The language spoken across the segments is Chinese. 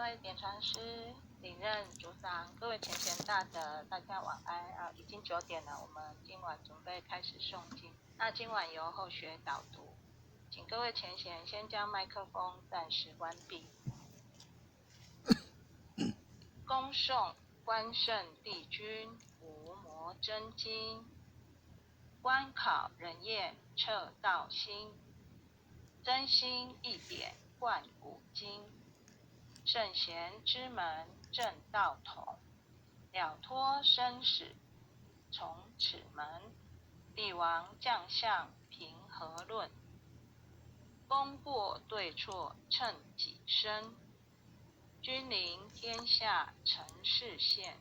位典传师、领任组长、各位前贤大德，大家晚安啊！已经9点了，我们今晚准备开始诵经。那今晚由后学导读，请各位前贤先将麦克风暂时关闭。恭诵关圣帝君无魔真经，观考人验彻道心，真心一点贯古今。圣贤之门正道统，了脱生死从此门。帝王将相评和论，功过对错称己身。君临天下成事宪，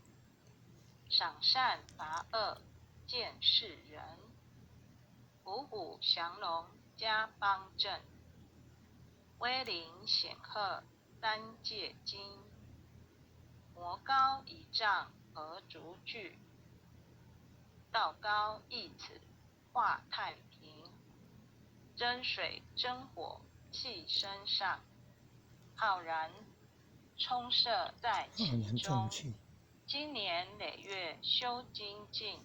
赏善罚恶见世人。虎虎降龙家邦正，威灵显赫三界经。魔高一丈何足惧，道高一尺化太平。真水真火气身上，浩然充塞在其中。经年累月修精进，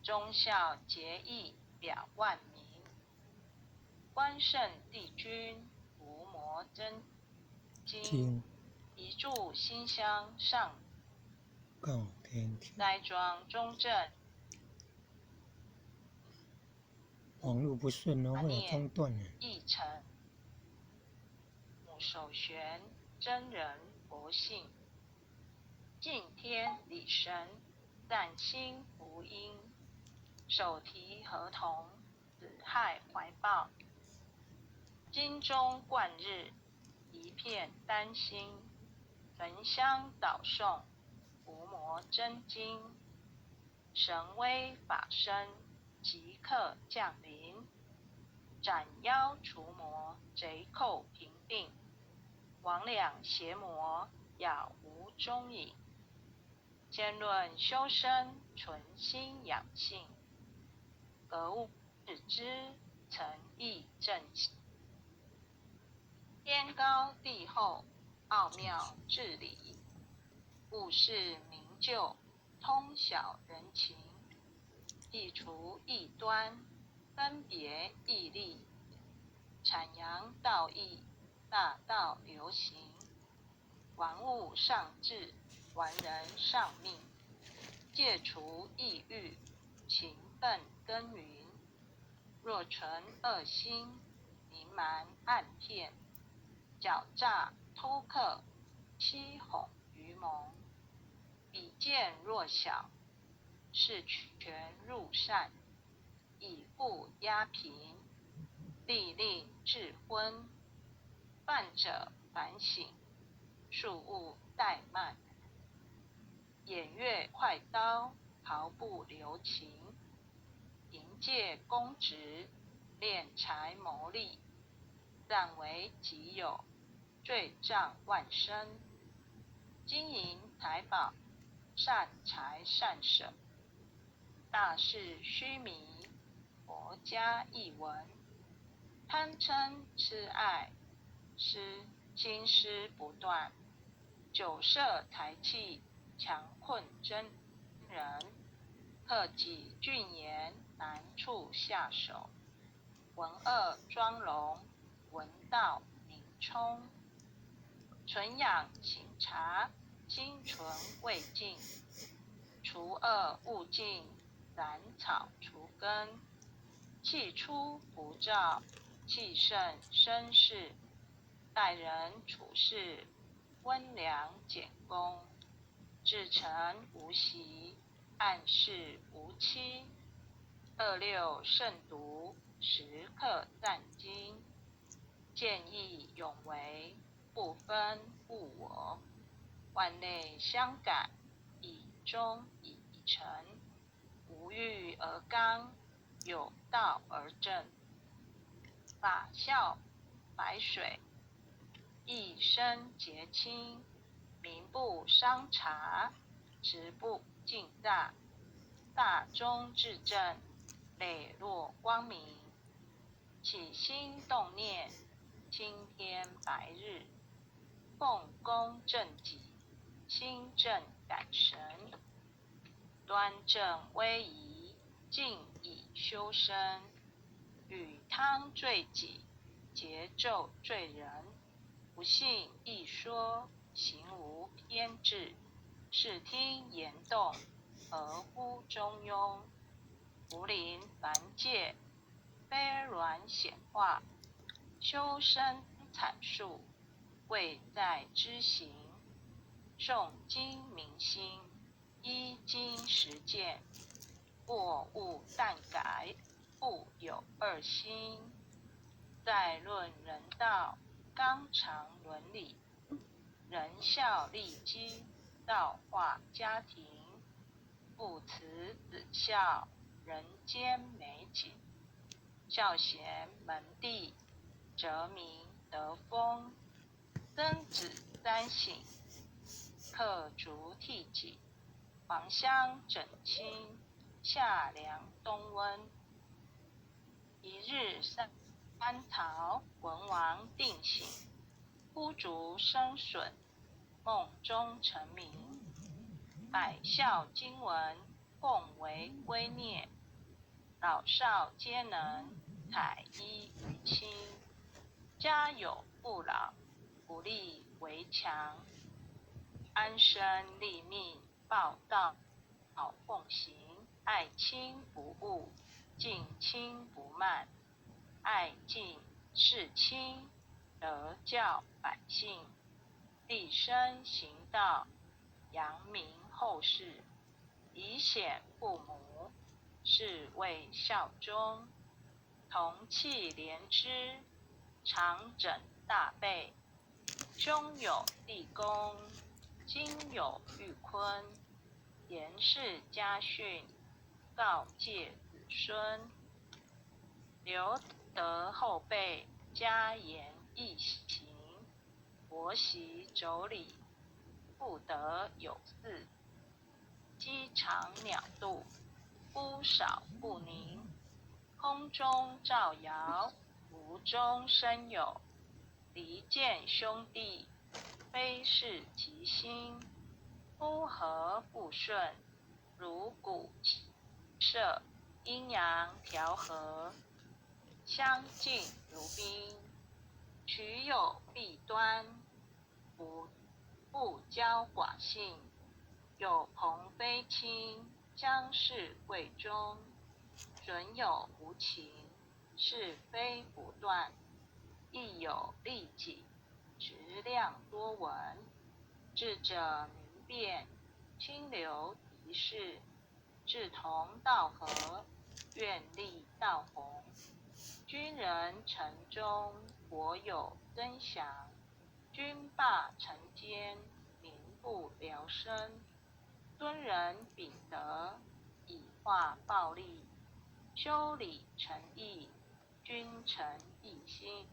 忠孝节义表万民。关圣帝君无魔真经，一炷馨香上告天庭。斋庄中正。网络不顺哦，会有中断的。义成母手玄真人佛性，敬天理神赞心福音。手提合同子亥怀抱，金钟贯日一片丹心。焚香导诵无魔真经，神威法身即刻降临。斩妖除魔贼寇平定，魍魉邪魔杳无踪影。兼论修身存心养性，格物致知诚意正气。天高地厚奥妙治理，物事明就通晓人情。剔除异端分别义利，阐扬道义大道流行。玩物丧志玩人丧命，戒除抑郁勤奋耕耘。若存恶心明瞒暗骗，狡诈偷克欺哄愚蒙。比见弱小是权入善，以富压贫利令智昏。犯者反省庶务怠慢，偃月快刀毫不留情。凭借公职敛财谋利，占为己有罪障万生。金银财宝善财善舍，大事虚迷佛家一闻。贪嗔痴爱心思不断，酒色财气强困真人。克己俊颜难处下手，文恶庄容闻道明聪。纯养醒察心存未尽，除恶务尽斩草除根。气出不躁气盛生事，待人处事温良俭恭。至诚无息暗示无欺，26慎独时刻赞经。见义勇为不分物我，万类相感以忠以诚。无欲而刚，有道而正。法效白水，一身洁清。名不伤察，直不尽诈。大忠至正，磊落光明。起心动念，青天白日。奉公正己，心正感神，端正威仪，静以修身。与汤坠己，桀纣罪人。不信一说，行无偏志。视听言动，合乎中庸。不临凡戒，非软显化。修身阐述，贵在知行。诵经明心，依经实践。过勿惮改，不有二心。在论人道，纲常伦理。仁孝利基，道化家庭。父慈子孝，人间美景。孝贤门第，则名德风。曾子三省，刻竹剔井。黄香整清，夏凉冬温。一日三朝，文王定省。枯竹生笋，梦中成名。百校经文，共为圭臬。老少皆能，采衣娱亲。家有父老，不立围墙。安身立命，报道奉行。爱亲不误，敬亲不慢。爱敬事亲，德教百姓。立身行道，扬名后世。以显父母，是谓孝忠。同气连枝，常枕大被。兄有弟恭，亲有裕坤。严氏家训，告诫子孙。留得后辈，加言易行。婆媳妯娌，妇德有嗣。鸡肠鸟肚，夫少不宁。空中照遥，无中生有。离间兄弟，非是吉星。夫合不顺，如鼓瑟。阴阳调和，相敬如宾。取有弊端，不骄寡幸。有朋非亲，将事贵重。损友无情，是非不断。亦有利己，质量多闻。智者明辨，清流提示。志同道合，愿力道弘。军人臣忠，国有增祥。军霸臣奸，民不聊生。敦人秉德，以化暴力。修理诚意，君臣一心。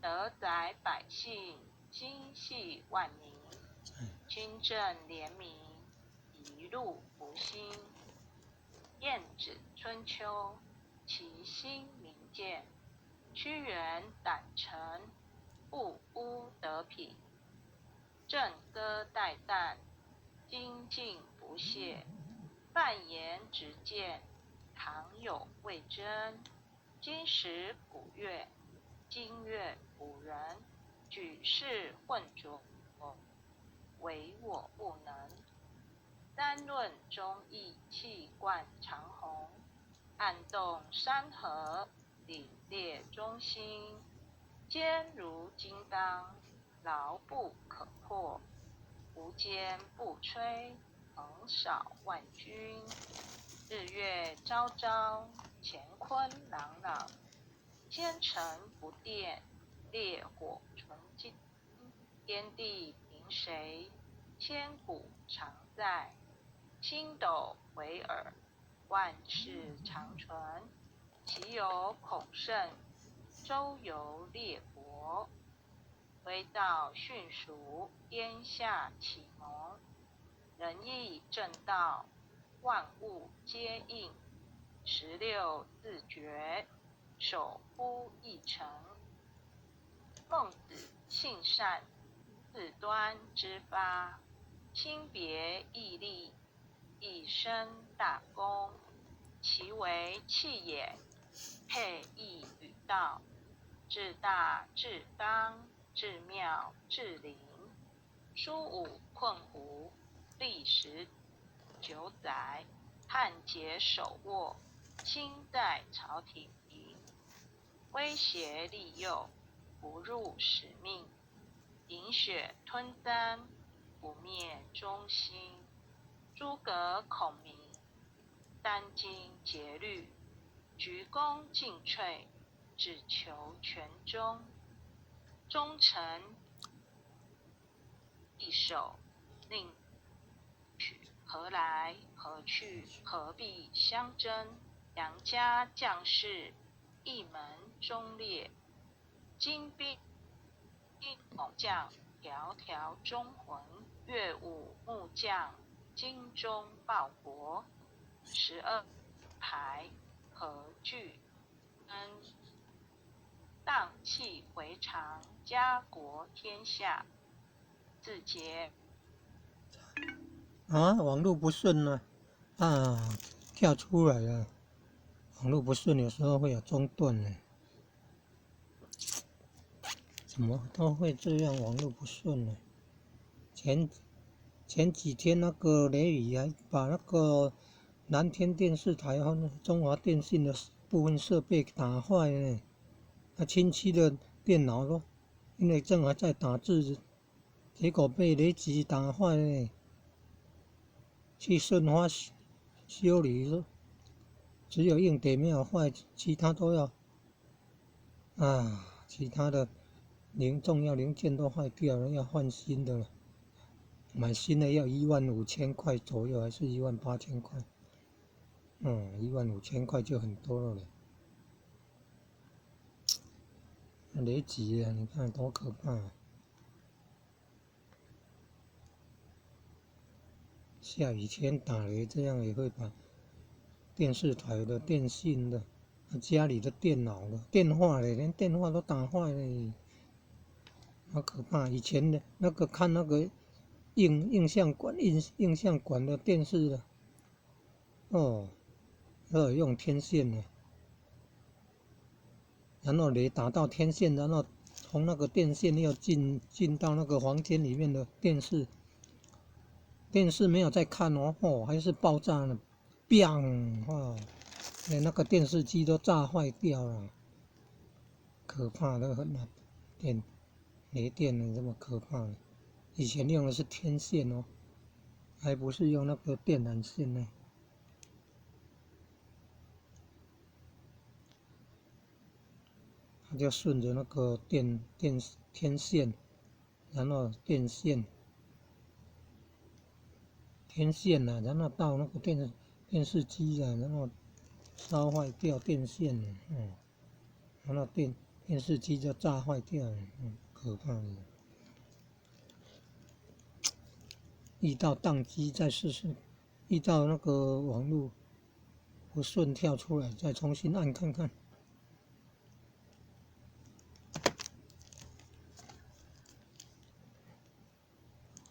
德载百姓，心系万民。清正廉明，一路福星。晏子春秋，其心明鉴。屈原胆诚，不污德品。正歌待旦，精进不懈。犯言直谏，常有未真。今时古乐，今乐古人。举世混浊，唯我不能。三论忠义，气贯长虹。暗动山河，凛冽中心。坚如金刚，牢不可破。无坚不摧，横扫万军。日月昭昭，乾坤朗朗。奸臣不殿，烈火纯青。天地凭谁？千古常在。星斗回耳，万世长存。其有孔圣，周游列国。推道训蜀，天下启蒙。仁义正道，万物皆应。16字诀，守乎一城。孟子性善，四端之发，心别毅力，一生大功。其为气也，配义与道，至大至刚，至妙至灵。书武困胡，历时9载，汉节手握，心在朝廷。威胁利诱，不入使命。饮血吞丹，不灭忠心。诸葛孔明，殚精竭虑，鞠躬尽瘁，只求全忠。忠臣易守，宁取何来何去，何必相争？良家将士，一门忠烈，精兵猛将，条条忠魂。乐舞木匠，精忠报国。12排何惧恩？荡气回肠，家国天下。自节网络不顺了跳出来了。网络不顺有时候会有中断的，怎么都会这样？网络不顺呢？前几天那个雷雨还把那个蓝天电视台和中华电信的部分设备打坏了。亲戚的电脑咯，因为正好在打字，结果被雷击打坏了。去顺发修理说，只有硬碟没有坏，其他都要其他的重要零件都坏掉了，要换新的了。买新的要15000块左右，还是18000块？15000块就很多了。雷击啊，你看多可怕！下雨天打雷，这样也会把电视台的、电信的、家里的电脑的、电话的，连电话都打坏了，好可怕！以前的那个看那个映像管的电视的，要用天线的，然后雷打到天线，然后从那个电线要进到那个房间里面的电视没有在看还是爆炸了，biang连那个电视机都炸坏掉了，可怕的很啊！雷电这么可怕，以前用的是天线还不是用那个电缆线呢。它就顺着那个天线，然后天线然后到那个电视机然后烧坏掉电线然后电视机就炸坏掉了，可怕的。遇到宕机再试试，遇到那个网络不顺跳出来再重新按看看。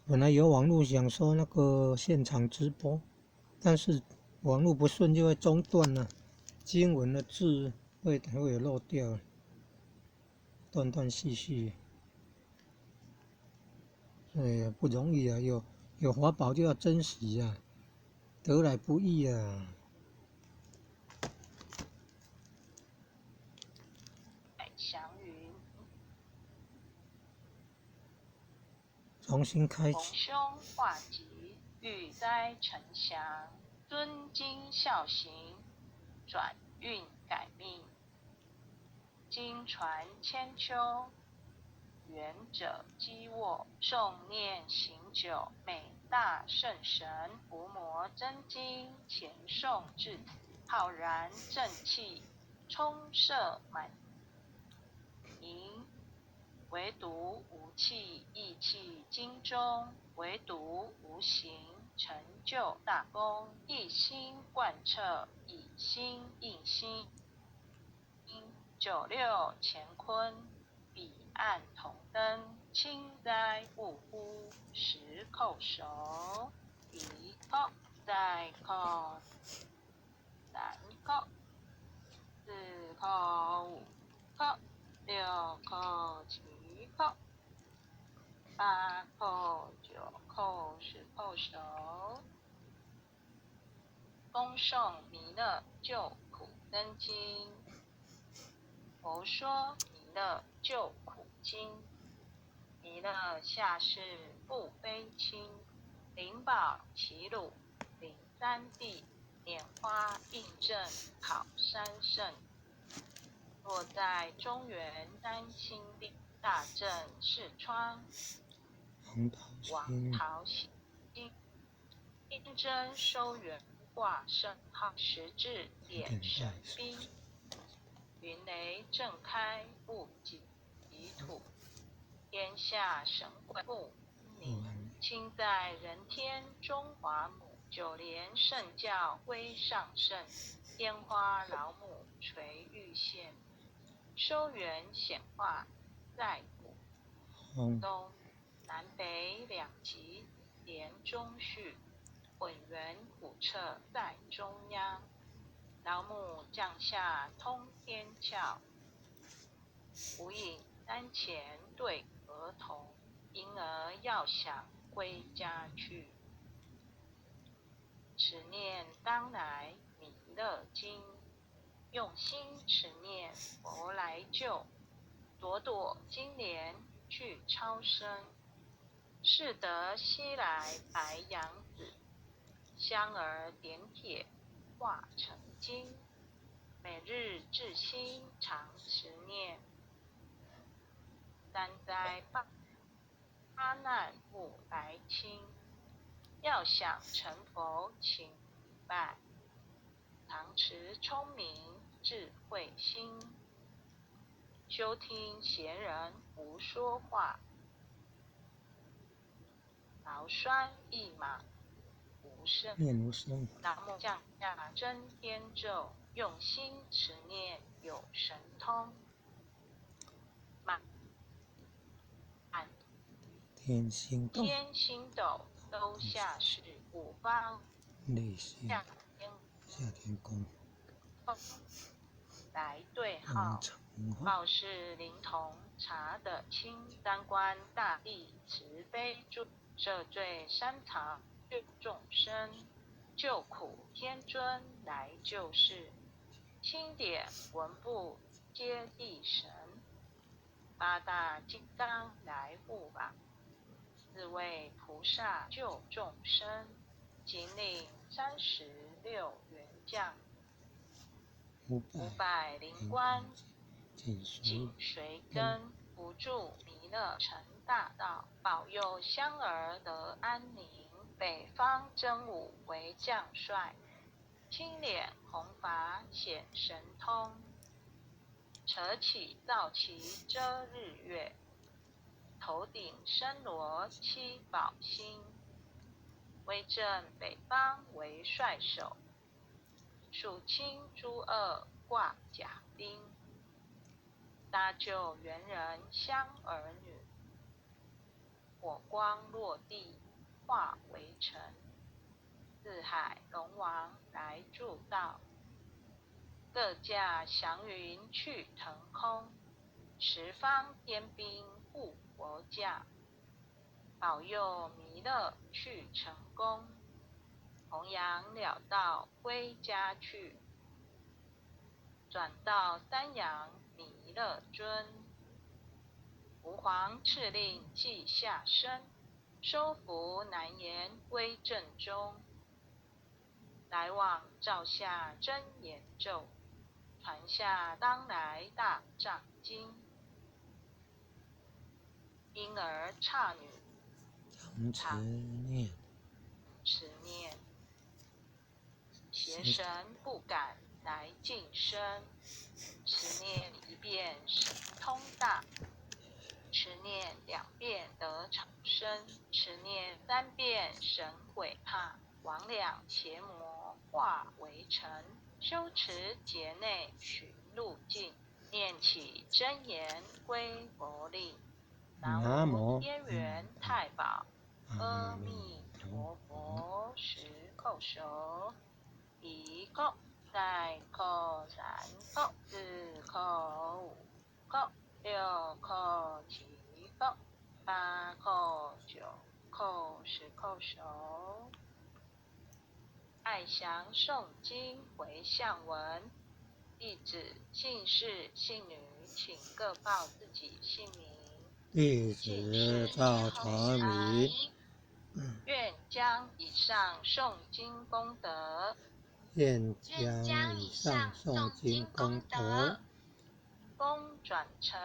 本来有网络想说那个现场直播，但是网络不顺就会中断了，经文的字会有漏掉，断断续续。不容易啊，有法宝就要珍惜啊，得来不易啊。祥云，重新开逢启。凶化吉，遇灾成祥，敦谨孝行，转运改命。经传千秋，远者积卧，诵念行久，每大圣神，伏魔真经，前诵至此，浩然正气，充塞满盈。唯独无气，意气精中；唯独无形，成就大功。一心贯彻，以心印心。96乾坤，彼岸同登，清哉勿乎！十叩首，一叩，再叩，三叩，四叩，五叩，六叩，七叩，八叩，九叩，十叩首。恭诵弥勒救苦真经。佛说弥勒救苦经。弥勒下世不悲亲，灵宝齐鲁领三地，拈花印证考三圣。若在中原担心地，大正视窗，王桃喜心，应真收圆挂圣号，时至点神兵，云雷震开不及土，天下神鬼不宁。亲在人天中华母，九莲圣教归上圣，烟花老母垂玉线，收圆显化在古东，南北两极连中续，混元古彻在中央。老母降下通天窍，无影山前对儿童，婴儿要想归家去。持念当来弥勒经，用心持念佛来救，朵朵金莲去超生，是得西来白羊子，香儿点铁化成金，每日至心常持念，三灾八难不来侵。要想成佛请礼拜，常持聪明智慧心，休听邪人胡说话，劳酸一马无声。老母降下真天咒，用心持念有神通，满天星斗都下世，五方下天宫来对号，报是灵童查得清，三官大帝慈悲助，赦罪三藏救众生，救苦天尊来救世，清点文部接地神，八大金刚来护法，四位菩萨救众生，仅领36员将，500灵官紧随跟，辅助弥勒成大道，保佑香儿得安宁。北方真武为将帅，青脸红发显神通，扯起皂旗遮日月，头顶身罗七宝星，威震北方为帅首，肃清诸恶挂甲兵，搭救猿人香儿女，火光落地化为尘，四海龙王来助道，各驾祥云去腾空，十方天兵护佛驾，保佑弥勒去成功，弘扬了道归家去，转到三阳弥勒尊，吾皇敕令即下生，收服难言归正中，来往照下真言咒，传下当来大藏经，婴儿刹女常持念，邪神不敢来近身，持念1遍神通大，持念2遍得长生，持念3遍神鬼怕，魍魉邪魔化为尘，修持劫内寻路径，念起真言归佛令，南无无天元太保阿弥陀佛，十叩首，一叩、再叩、三叩、四叩、五叩、六叩、七叩、八叩、九叩、十叩首。爱详诵经回向文，弟子姓氏姓女，请各报自己姓名。弟子赵传明，愿将以上诵经功德，愿将以上诵经功德，功转成，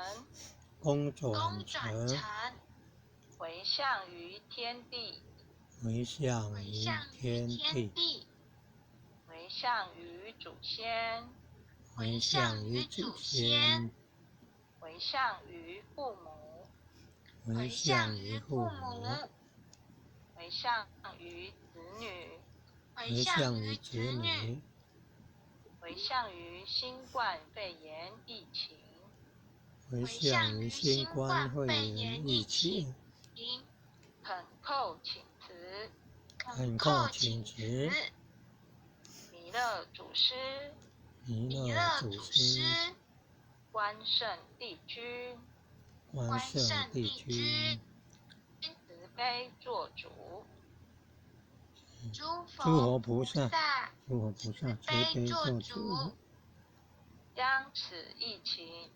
回向于天地，回向于天地，回向于祖先，回向于祖先，回向于父母，回向于父母，回向于子女，回向于子女，回向于新冠肺炎疫情，回向于新冠肺炎疫情，恳叩请辞，恳叩请辞，弥勒祖师，弥勒祖师，关圣帝君，关圣帝君，慈悲做主，诸佛菩萨，慈悲做主，将此疫情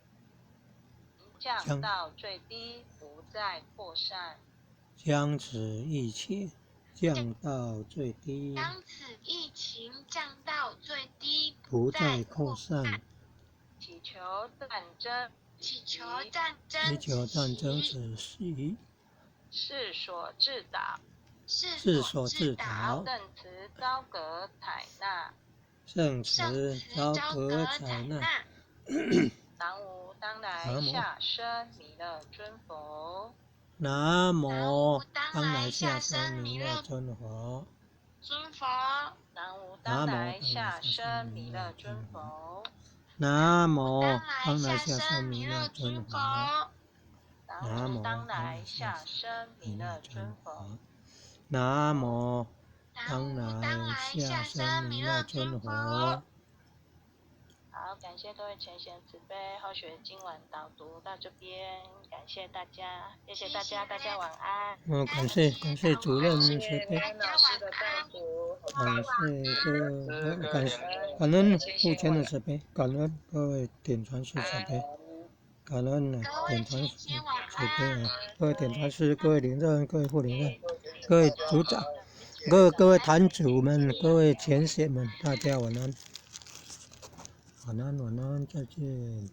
降到最低，不再扩散。将此疫情降到最低，不再扩散。祈求战争止息，世所自导，圣慈昭格采纳，圣慈昭格采纳。南无当来下生弥勒尊佛。南无当来下生弥勒尊佛。南无当来下生弥勒尊佛。南无当来下生弥勒尊佛。南无当来下生弥勒尊佛。南无当来下生弥勒尊佛。好，感谢各位前贤慈悲，后学今晚导读到这边，感谢大家，谢谢大家，大家晚安。感谢主任慈悲，老师的导读，感恩父亲的慈悲，感恩各位点传师慈悲，感恩点传师慈悲啊！各位点传师，各位领任，各位副领任，各位组长，各位坛主们，各位前贤们，大家晚安。晚安，再见。